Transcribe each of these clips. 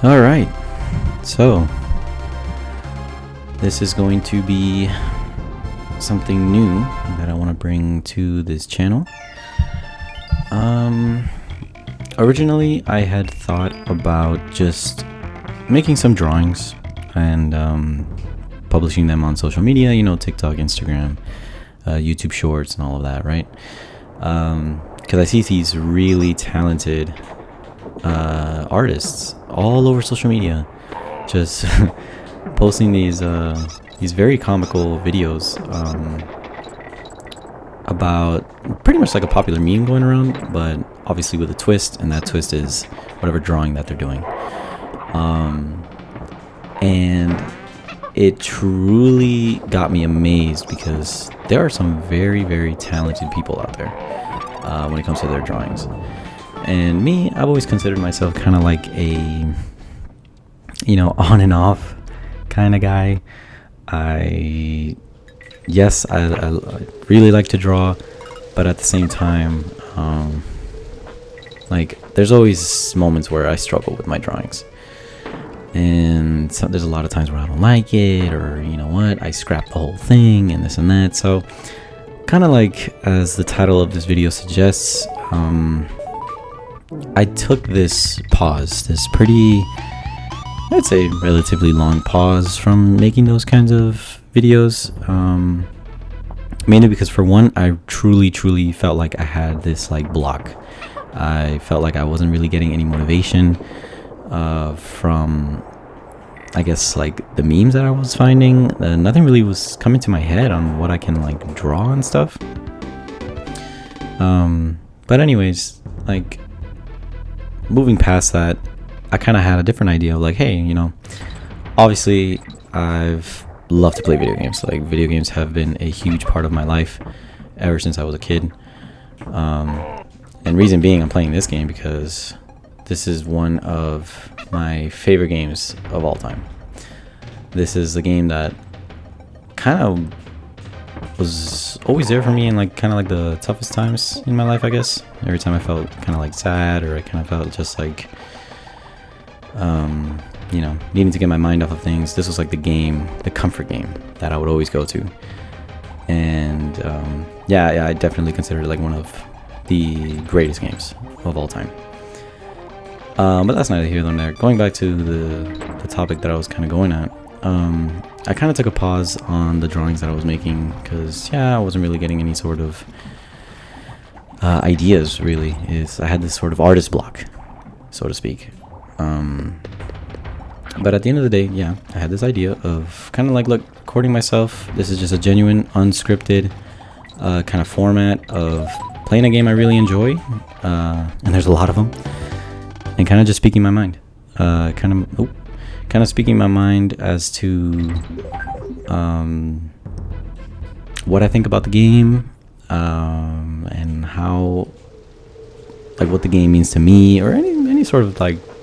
Alright, so this is going to be something new that I want to bring to this channel. Originally I had thought about just making some drawings and publishing them on social media, TikTok, Instagram, YouTube Shorts and all of that, right? Because I see these really talented artists all over social media just posting these very comical videos about pretty much like a popular meme going around, but obviously with a twist, and that twist is whatever drawing that they're doing. And it truly got me amazed because there are some very, very talented people out there when it comes to their drawings. And me, I've always considered myself kind of like a, on and off kind of guy. I really like to draw, but at the same time, there's always moments where I struggle with my drawings. And so there's a lot of times where I don't like it, or I scrap the whole thing and this and that. So kind of like as the title of this video suggests, I took this pause, this pretty, I'd say relatively long pause from making those kinds of videos, mainly because for one, I truly felt like I had this block. I felt like I wasn't really getting any motivation from, I guess, the memes that I was finding. Nothing really was coming to my head on what I can draw and stuff. But anyways, moving past that, I kind of had a different idea of hey, obviously I've loved to play video games. Video games have been a huge part of my life ever since I was a kid. And reason being, I'm playing this game because this is one of my favorite games of all time. This is the game that kind of was always there for me in the toughest times in my life, I guess. Every time I felt kind of sad, or I kind of felt just needing to get my mind off of things, this was the comfort game that I would always go to. And I definitely consider it one of the greatest games of all time. But that's neither here nor there. Going back to the topic that I was kind of going at, I kind of took a pause on the drawings that I was making because I wasn't really getting any sort of ideas. Really, I had this sort of artist block, so to speak. But at the end of the day, I had this idea of kind of recording myself. This is just a genuine, unscripted kind of format of playing a game I really enjoy, and there's a lot of them, and kind of just speaking my mind. Kind of speaking my mind as to what I think about the game, and how, what the game means to me, or any sort of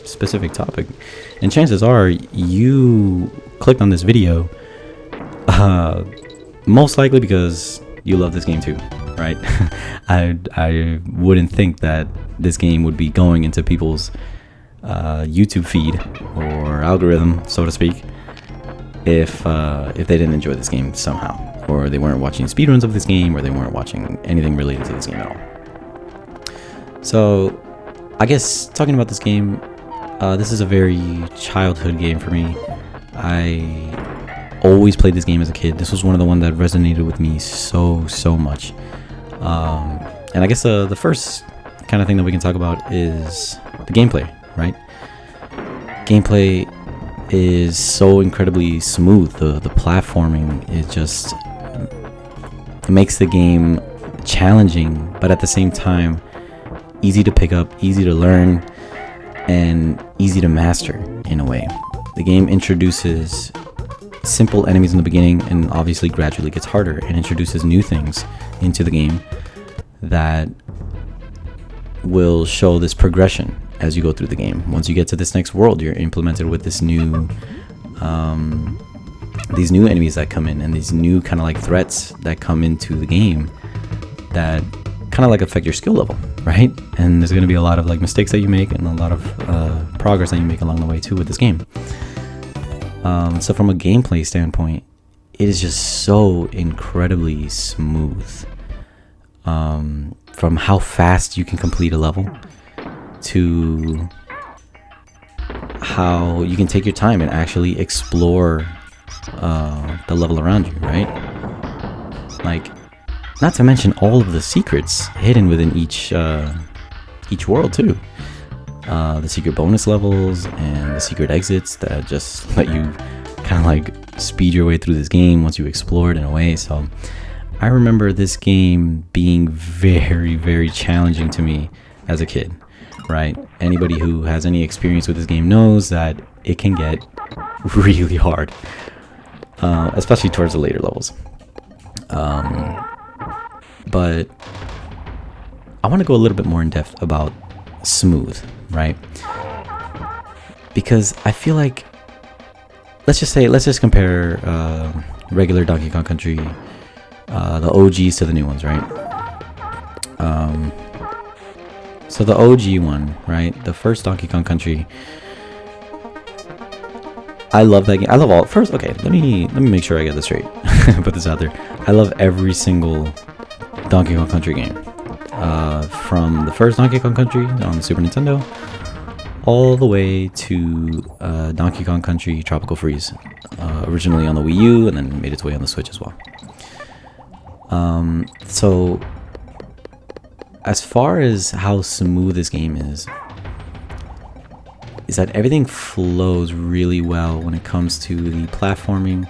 specific topic. And chances are you clicked on this video most likely because you love this game too, right? I wouldn't think that this game would be going into people's YouTube feed or algorithm, so to speak, if they didn't enjoy this game somehow, or they weren't watching speedruns of this game, or they weren't watching anything related to this game at all. So I guess talking about this game, this is a very childhood game for me. I always played this game as a kid. This was one of the ones that resonated with me so much. And I guess the first kind of thing that we can talk about is the gameplay, right? Gameplay is so incredibly smooth. The platforming is just, it makes the game challenging, but at the same time easy to pick up, easy to learn, and easy to master in a way. The game introduces simple enemies in the beginning, and obviously gradually gets harder, and introduces new things into the game that will show this progression as you go through the game. Once you get to this next world, you're implemented with this new these new enemies that come in, and these new kind of threats that come into the game that kind of like affect your skill level, right? And there's going to be a lot of like mistakes that you make and a lot of progress that you make along the way too with this game. So from a gameplay standpoint, it is just so incredibly smooth. From how fast you can complete a level to how you can take your time and actually explore the level around you, right? Like, not to mention all of the secrets hidden within each world too. The secret bonus levels and the secret exits that just let you kind of like speed your way through this game once you explore it in a way. So I remember this game being very, very challenging to me as a kid, right? Anybody who has any experience with this game knows that it can get really hard, especially towards the later levels. But I want to go a little bit more in depth about smooth, right? Because I feel like, let's just compare regular Donkey Kong Country, the OGs to the new ones, right? So the OG one, right? The first Donkey Kong Country, I love that game. I love all. First, okay, let me make sure I get this straight. Put this out there. I love every single Donkey Kong Country game, from the first Donkey Kong Country on the Super Nintendo all the way to Donkey Kong Country Tropical Freeze, originally on the Wii U and then made its way on the Switch as well. So as far as how smooth this game is that everything flows really well when it comes to the platforming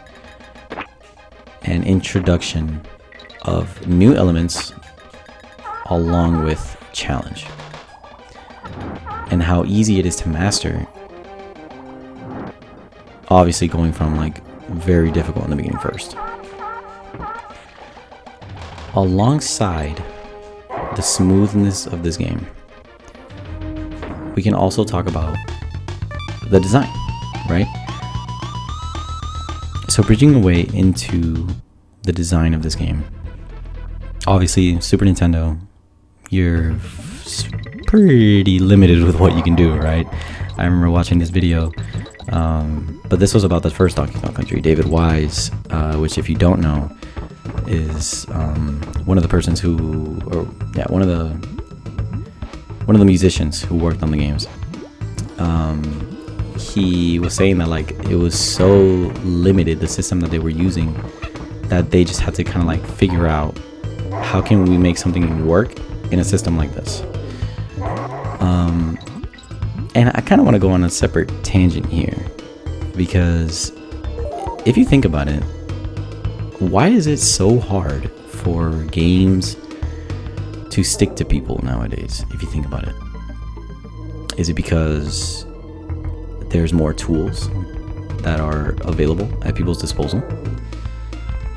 and introduction of new elements along with challenge, and how easy it is to master, obviously going from like very difficult in the beginning first. Alongside the smoothness of this game, we can also talk about the design, right? So bridging away into the design of this game, obviously Super Nintendo, you're pretty limited with what you can do, right? I remember watching this video, but this was about the first Donkey Kong Country. David Wise, which if you don't know, is one of the persons one of the musicians who worked on the games. He was saying that like it was so limited, the system that they were using, that they just had to kind of like figure out how can we make something work in a system like this. And I kind of want to go on a separate tangent here, because if you think about it, why is it so hard for games to stick to people nowadays? If you think about it, is it because there's more tools that are available at people's disposal?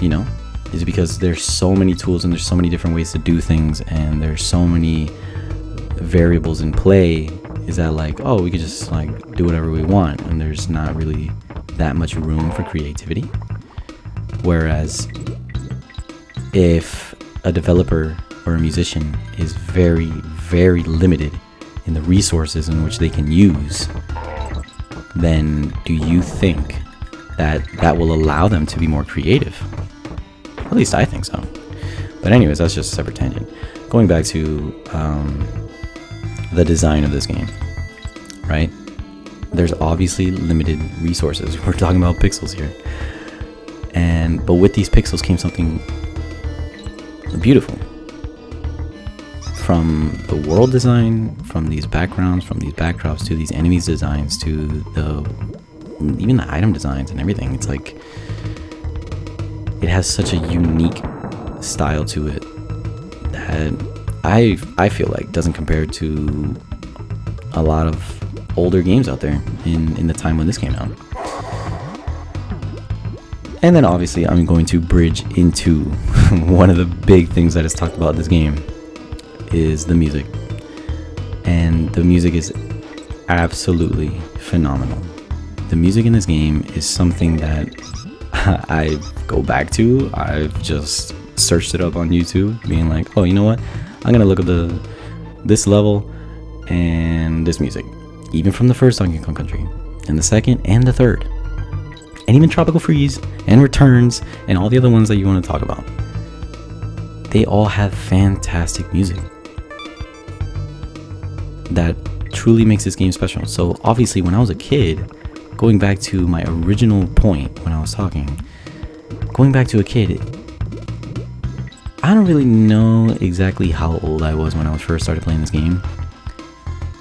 You know, is it because there's so many tools and there's so many different ways to do things and there's so many variables in play? Is that like, oh, we could just like do whatever we want and there's not really that much room for creativity? Whereas if a developer or a musician is very, very limited in the resources in which they can use, then do you think that that will allow them to be more creative? At least I think so. But anyways, that's just a separate tangent. Going back to the design of this game, right? There's obviously limited resources. We're talking about pixels here. But with these pixels came something beautiful. From the world design, from these backgrounds, from these backdrops, to these enemies designs, to even the item designs and everything. It's like it has such a unique style to it that I feel like doesn't compare to a lot of older games out there in the time when this came out. And then obviously I'm going to bridge into one of the big things that is talked about in this game is the music. And the music is absolutely phenomenal. The music in this game is something that I go back to. I've just searched it up on YouTube, being like, oh, you know what? I'm gonna look up this level and this music, even from the first Donkey Kong Country, and the second and the third, and even Tropical Freeze and Returns and all the other ones that you want to talk about. They all have fantastic music that truly makes this game special. So obviously, when I was a kid, going back to my original point when I was talking, going back to a kid, I don't really know exactly how old I was when I first started playing this game.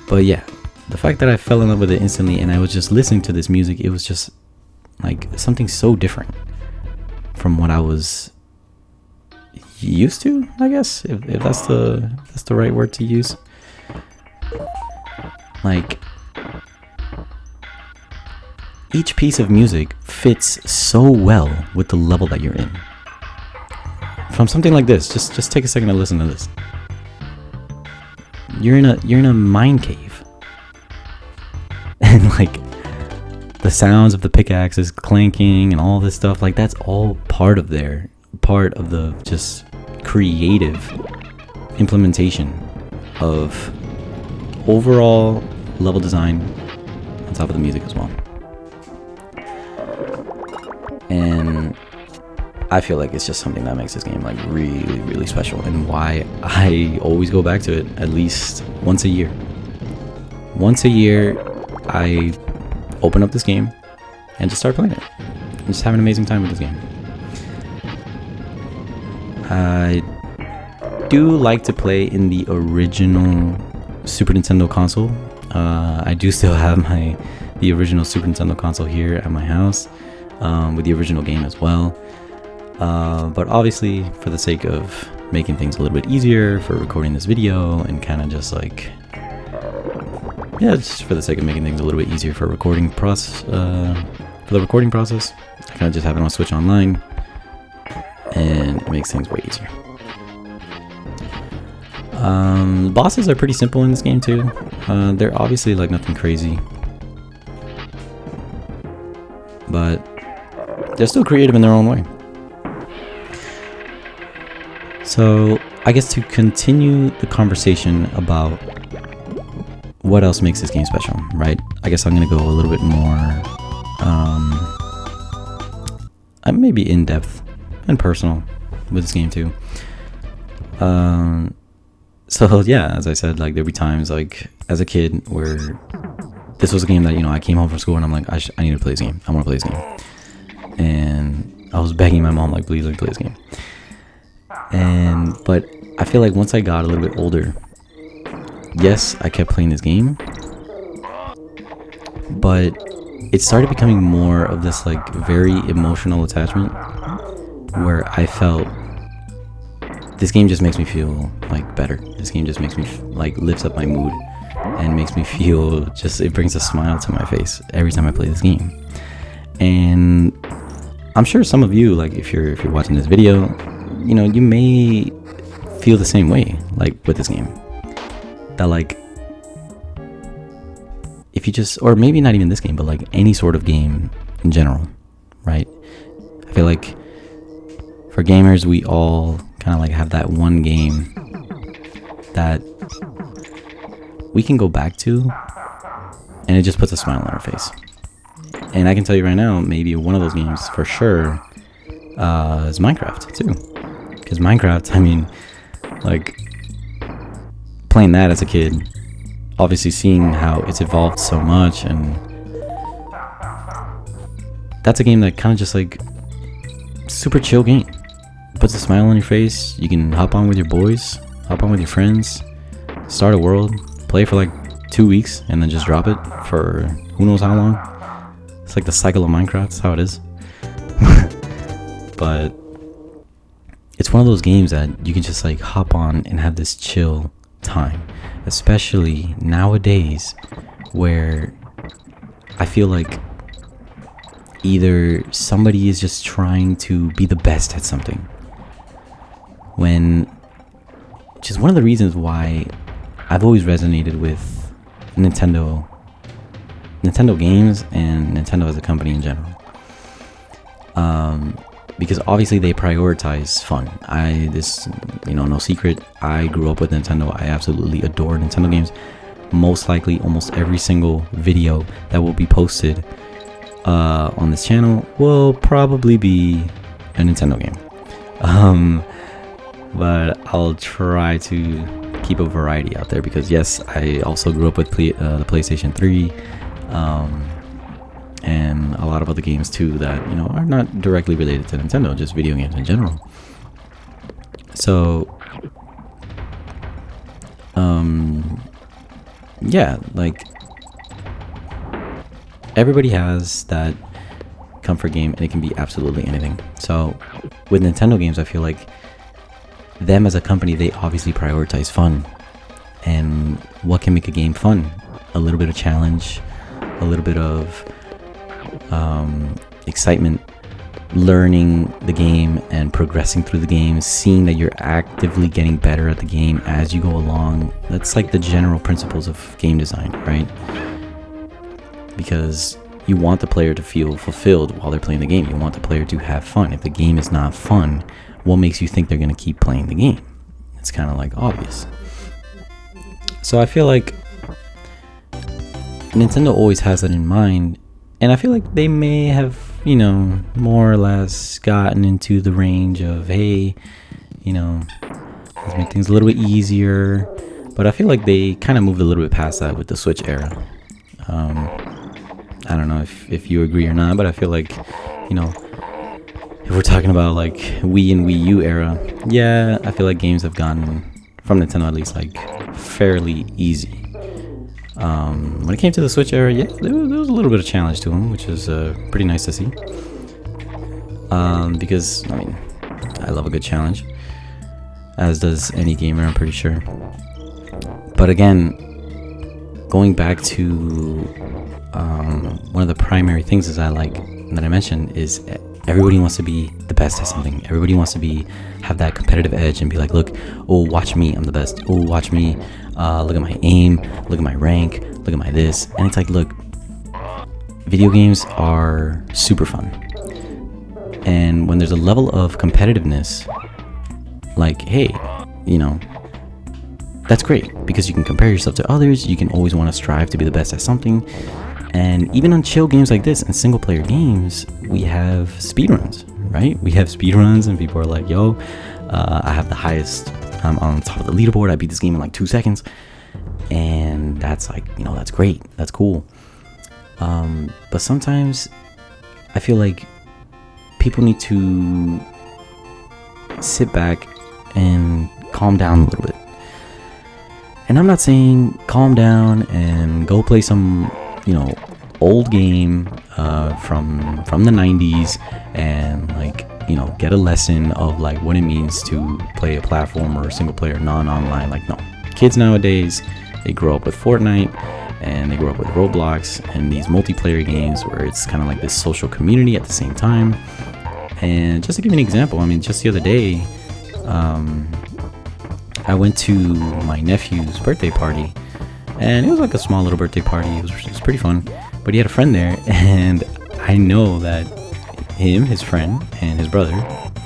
But yeah, the fact that I fell in love with it instantly and I was just listening to this music, it was just like something so different from what I was used to, I guess, if that's the right word to use. Like, each piece of music fits so well with the level that you're in. From something like this, just take a second to listen to this. You're in a mine cave, and like the sounds of the pickaxes clanking and all this stuff, like that's all part of the just creative implementation of overall level design on top of the music as well. And I feel like it's just something that makes this game like really, really special, and why I always go back to it at least once a year. Once a year, I open up this game and just start playing it and just have an amazing time with this game. I do like to play in the original Super Nintendo console. I do still have the original Super Nintendo console here at my house, with the original game as well. But obviously, for the sake of making things a little bit easier for recording this video, and kind of just like, yeah, just for the sake of making things a little bit easier for the recording process, I kind of just have it on Switch Online, and it makes things way easier. The bosses are pretty simple in this game too. They're obviously like nothing crazy, but they're still creative in their own way. So I guess to continue the conversation about what else makes this game special, right? I guess I'm gonna go a little bit more maybe in depth and personal with this game too. So yeah, as I said, like there'd be times like as a kid where this was a game that, you know, I came home from school and I'm like, I need to play this game. I want to play this game. And I was begging my mom, like, please let me play this game. But I feel like once I got a little bit older, yes, I kept playing this game, but it started becoming more of this like very emotional attachment where I felt this game just makes me feel like better. This game just makes me like lifts up my mood and makes me feel just, it brings a smile to my face every time I play this game. And I'm sure some of you, like if you're watching this video, you know, you may feel the same way like with this game, that like if you just, or maybe not even this game, but like any sort of game in general, right? I feel like for gamers, we all kind of like have that one game that we can go back to and it just puts a smile on our face. And I can tell you right now, maybe one of those games for sure is Minecraft too. Because Minecraft, I mean, like playing that as a kid, obviously seeing how it's evolved so much, and that's a game that kind of just like super chill game. Puts a smile on your face. You can hop on with your boys, hop on with your friends, start a world, play for like 2 weeks, and then just drop it for who knows how long. It's like the cycle of Minecraft. That's how it is. But it's one of those games that you can just like hop on and have this chill time, especially nowadays where I feel like either somebody is just trying to be the best at something, which is one of the reasons why I've always resonated with Nintendo games and Nintendo as a company in general. because obviously they prioritize fun. No secret, I grew up with Nintendo. I absolutely adore Nintendo games. Most likely almost every single video that will be posted on this channel will probably be a Nintendo game. But I'll try to keep a variety out there, because yes, I also grew up with the PlayStation 3, and a lot of other games too that are not directly related to Nintendo, just video games in general. So yeah, like, everybody has that comfort game, and it can be absolutely anything. So with Nintendo games, I feel like them as a company, they obviously prioritize fun. And what can make a game fun? A little bit of challenge, a little bit of excitement, learning the game and progressing through the game, seeing that you're actively getting better at the game as you go along. That's like the general principles of game design, right? Because you want the player to feel fulfilled while they're playing the game. You want the player to have fun. If the game is not fun, what makes you think they're going to keep playing the game? It's kind of like obvious. So I feel like Nintendo always has that in mind, and I feel like they may have, more or less gotten into the range of, hey, let's make things a little bit easier. But I feel like they kind of moved a little bit past that with the Switch era. I don't know if you agree or not, but I feel like, if we're talking about like Wii and Wii U era, yeah, I feel like games have gotten, from Nintendo at least, like fairly easy. When it came to the Switch era, yeah, there was a little bit of challenge to them, which is pretty nice to see. Because, I love a good challenge, as does any gamer, I'm pretty sure. But again, going back to one of the primary things that I mentioned is everybody wants to be the best at something. Everybody wants to have that competitive edge and be like, look, oh, watch me, I'm the best. Oh, watch me, look at my aim, look at my rank, look at my this. And it's like, look, video games are super fun. And when there's a level of competitiveness, like, hey, that's great, because you can compare yourself to others. You can always want to strive to be the best at something. And even on chill games like this and single player games, we have speedruns, right? We have speedruns, and people are like, yo, I have the highest, I'm on top of the leaderboard, I beat this game in like 2 seconds. And that's like, that's great, that's cool. But sometimes I feel like people need to sit back and calm down a little bit. And I'm not saying calm down and go play some old game from the 90s and get a lesson of like what it means to play a platform or a single player non-online. Like, no, kids nowadays, they grow up with Fortnite and they grow up with Roblox and these multiplayer games where it's kind of like this social community at the same time. And just to give you an example, just the other day, I went to my nephew's birthday party. And it was like a small little birthday party. It was pretty fun. But he had a friend there, and I know that him, his friend, and his brother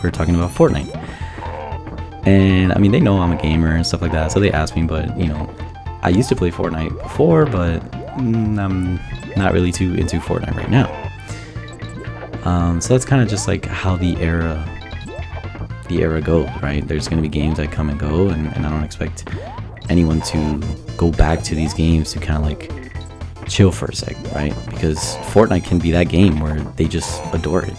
were talking about Fortnite. And they know I'm a gamer and stuff like that, so they asked me, but I used to play Fortnite before, but I'm not really too into Fortnite right now. So that's kind of just like how the era goes, right? There's going to be games that come and go, and I don't expect anyone to go back to these games to kind of like chill for a sec, right? Because Fortnite can be that game where they just adore it.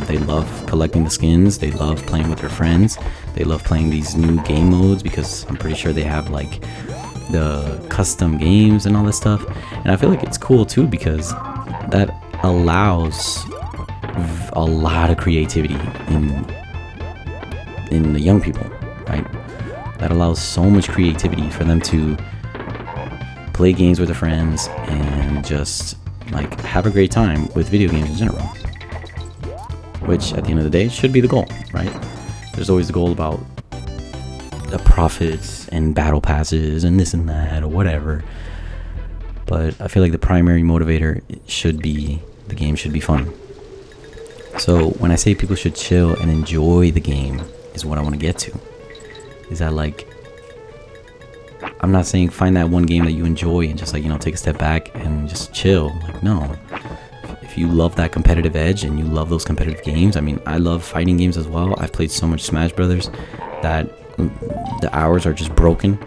They love collecting the skins, they love playing with their friends, they love playing these new game modes, because I'm pretty sure they have like the custom games and all this stuff. And I feel like it's cool too, because that allows a lot of creativity in the young people, right? That allows so much creativity for them to play games with their friends and just like have a great time with video games in general, which at the end of the day should be the goal, right? There's always the goal about the profits and battle passes and this and that or whatever, but I feel like the primary motivator should be the game should be fun. So when I say people should chill and enjoy the game is what I want to get to. Is that like, I'm not saying find that one game that you enjoy and just like, take a step back and just chill. Like, no. If you love that competitive edge and you love those competitive games, I mean, I love fighting games as well. I've played so much Smash Brothers that the hours are just broken.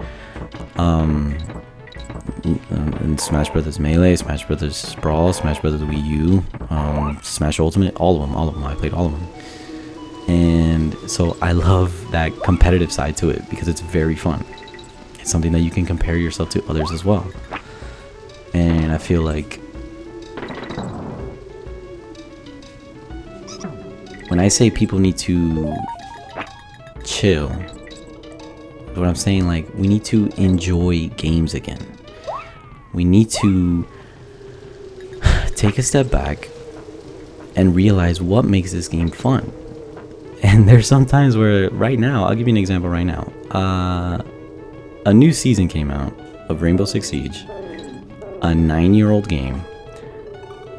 And Smash Brothers Melee, Smash Brothers Brawl, Smash Brothers Wii U, Smash Ultimate, all of them. I played all of them. And so I love that competitive side to it because it's very fun. It's something that you can compare yourself to others as well. And I feel like when I say people need to chill, what I'm saying, like, we need to enjoy games again. We need to take a step back and realize what makes this game fun. And there's some times where, right now, I'll give you an example right now. A new season came out of Rainbow Six Siege, a 9-year-old game.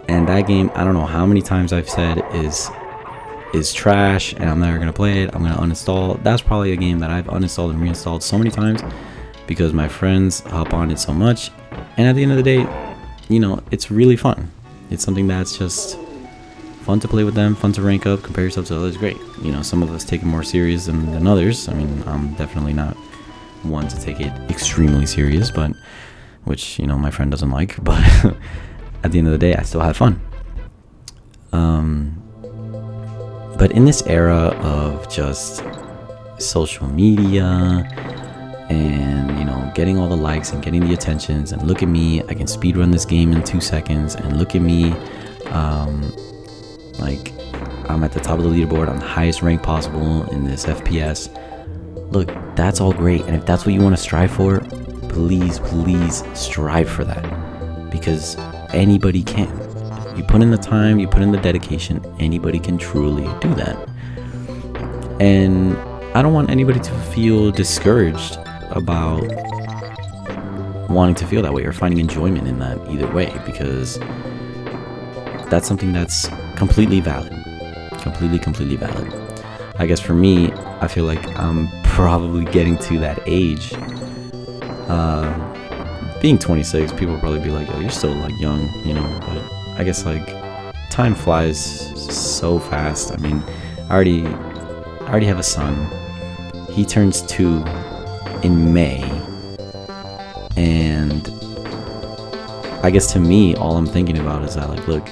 And that game, I don't know how many times I've said is trash and I'm never gonna play it. I'm gonna uninstall. That's probably a game that I've uninstalled and reinstalled so many times because my friends hop on it so much. And at the end of the day, it's really fun. It's something that's just fun to play with them, fun to rank up, compare yourself to others. Great. Some of us take it more serious than others. I mean, I'm definitely not one to take it extremely serious, but which my friend doesn't like. But at the end of the day, I still have fun. But in this era of just social media and, getting all the likes and getting the attentions, and look at me, I can speedrun this game in 2 seconds, and look at me, like, I'm at the top of the leaderboard on the highest rank possible in this FPS. Look, that's all great, and if that's what you want to strive for, please strive for that, because anybody can. You put in the time, you put in the dedication, anybody can truly do that. And I don't want anybody to feel discouraged about wanting to feel that way or finding enjoyment in that either way, because that's something that's completely valid. Completely valid. I guess for me, I feel like I'm probably getting to that age. Being 26, people will probably be like, oh, you're still like young, but I guess like time flies so fast. I mean, I already have a son. He turns 2 in May, and I guess to me, all I'm thinking about is that, like, look,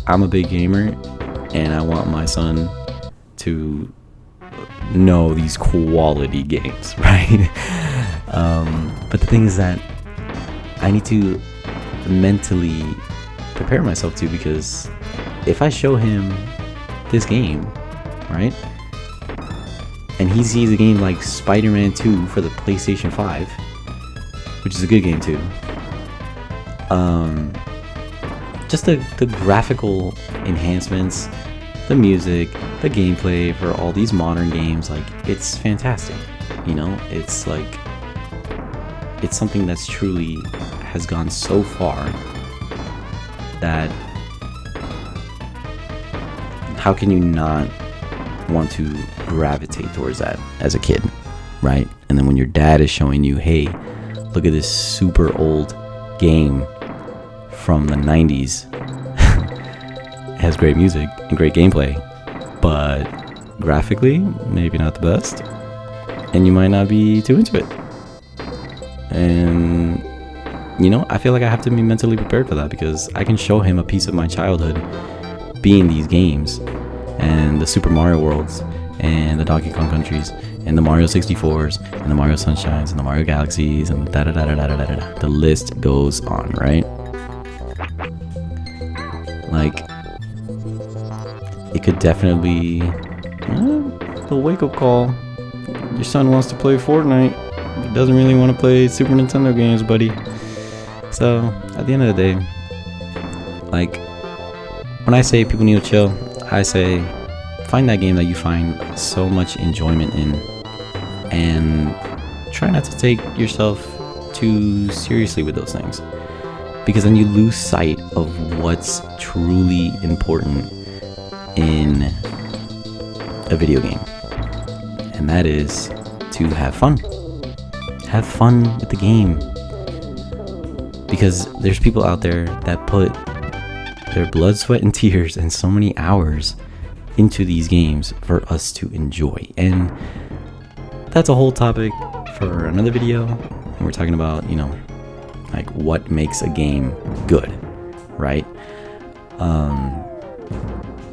I'm a big gamer, and I want my son to know these quality games, right? But the thing is that I need to mentally prepare myself to, because if I show him this game, right, and he sees a game like Spider-Man 2 for the PlayStation 5, which is a good game too, just the graphical enhancements, the music, the gameplay for all these modern games, like, it's fantastic. It's like, it's something that's truly has gone so far that how can you not want to gravitate towards that as a kid, right? And then when your dad is showing you, hey, look at this super old game from the 90s, it has great music and great gameplay, but graphically maybe not the best, and you might not be too into it. And I feel like I have to be mentally prepared for that, because I can show him a piece of my childhood being these games, and the Super Mario Worlds, and the Donkey Kong Countries, and the Mario 64s, and the Mario Sunshines, and the Mario Galaxies, and da-da-da-da-da-da-da-da. The list goes on, right? Like, it could definitely be the wake-up call. Your son wants to play Fortnite. He doesn't really want to play Super Nintendo games, buddy. So, at the end of the day, like, when I say people need to chill, I say find that game that you find so much enjoyment in, and try not to take yourself too seriously with those things, because then you lose sight of what's truly important in a video game, and that is to have fun. Have fun with the game, because there's people out there that put their blood, sweat, and tears and so many hours into these games for us to enjoy. And that's a whole topic for another video. And we're talking about, like what makes a game good, right?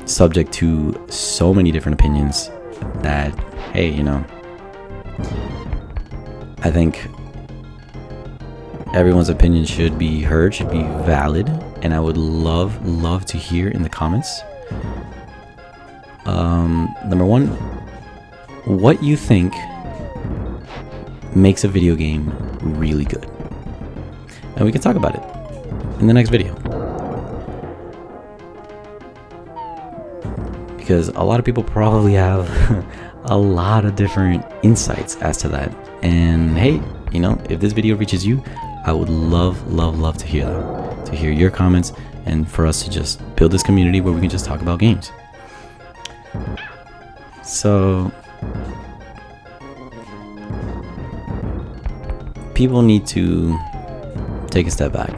Subject to so many different opinions that, hey, I think everyone's opinion should be heard, should be valid, and I would love to hear in the comments. Number one, what you think makes a video game really good, and we can talk about it in the next video, because a lot of people probably have a lot of different insights as to that. And hey, if this video reaches you, I would love to hear that, to hear your comments, and for us to just build this community where we can just talk about games. So people need to take a step back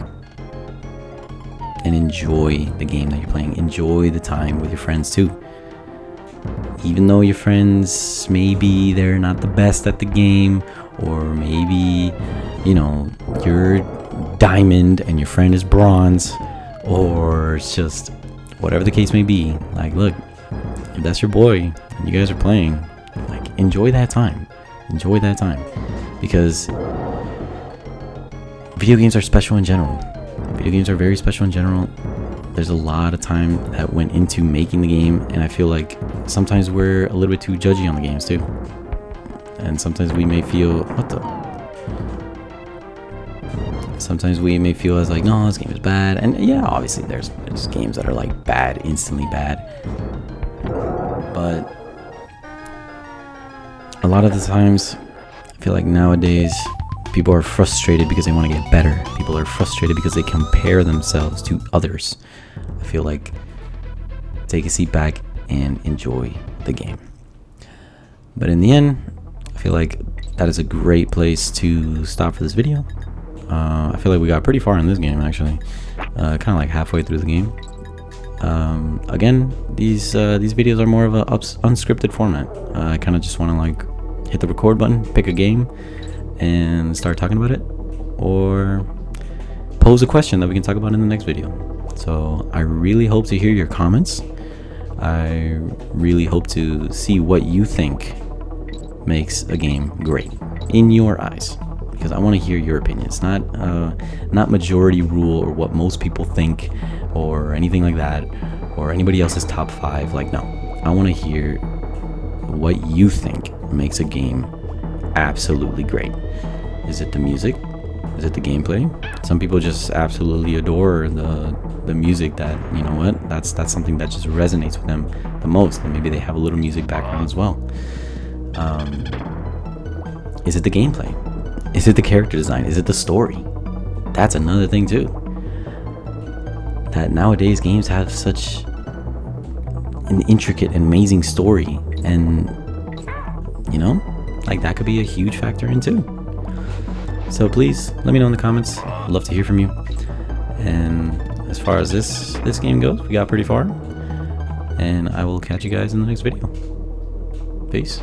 and enjoy the game that you're playing. Enjoy the time with your friends too. Even though your friends, maybe they're not the best at the game, or maybe, you're diamond and your friend is bronze, or it's just whatever the case may be. Like, look, if that's your boy and you guys are playing, like, enjoy that time. Enjoy that time. Because video games are special in general. Video games are very special in general. There's a lot of time that went into making the game, and I feel like sometimes we're a little bit too judgy on the games too. And sometimes we may feel, sometimes we may feel as like, no, this game is bad. And yeah, obviously there's games that are like bad, instantly bad. But a lot of the times, I feel like nowadays people are frustrated because they want to get better. People are frustrated because they compare themselves to others. I feel like take a seat back and enjoy the game. But in the end, I feel like that is a great place to stop for this video. I feel like we got pretty far in this game, actually. Kind of like halfway through the game. Again, these videos are more of a unscripted format. I kind of just want to like hit the record button, pick a game, and start talking about it, or pose a question that we can talk about in the next video. So I really hope to hear your comments. I really hope to see what you think makes a game great in your eyes, because I want to hear your opinion. It's not majority rule or what most people think or anything like that, or anybody else's top 5. Like, no, I want to hear what you think makes a game absolutely great. Is it the music? Is it the gameplay? Some people just absolutely adore the music. That, you know what, that's something that just resonates with them the most, and maybe they have a little music background as well. Is it the gameplay? Is it the character design? Is it the story? That's another thing too, that nowadays games have such an intricate and amazing story, and like that could be a huge factor in too. So please let me know in the comments. I'd love to hear from you. And as far as this game goes, we got pretty far, and I will catch you guys in the next video. Peace.